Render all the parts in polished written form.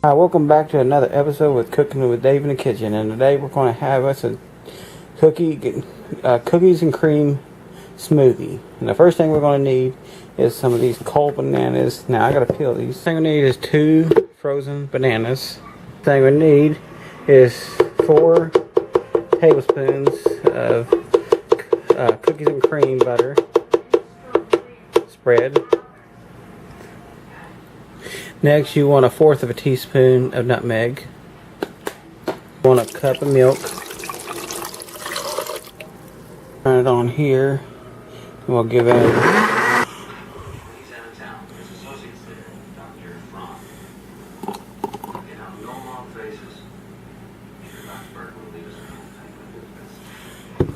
Hi, welcome back to another episode with Cooking with Dave in the Kitchen, and today we're going to have us a cookies and cream smoothie. And the first thing we're going to need is some of these cold bananas. Now I got to peel these. The thing we need is 2 frozen bananas. The thing we need is 4 tablespoons of cookies and cream butter spread. Next, you want 1/4 of a teaspoon of nutmeg. You want a cup of milk. Turn it on here. And we'll give it.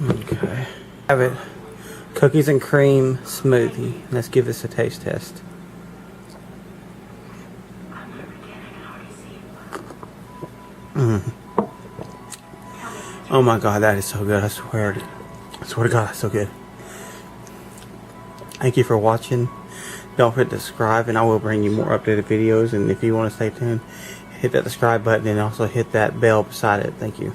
Okay. Have it. Cookies and cream smoothie. Let's give this a taste test. Oh my god, that is so good. I swear to God, that's so good. Thank you for watching. Don't forget to subscribe, and I will bring you more updated videos. And if you want to stay tuned, hit that subscribe button and also hit that bell beside it. Thank you.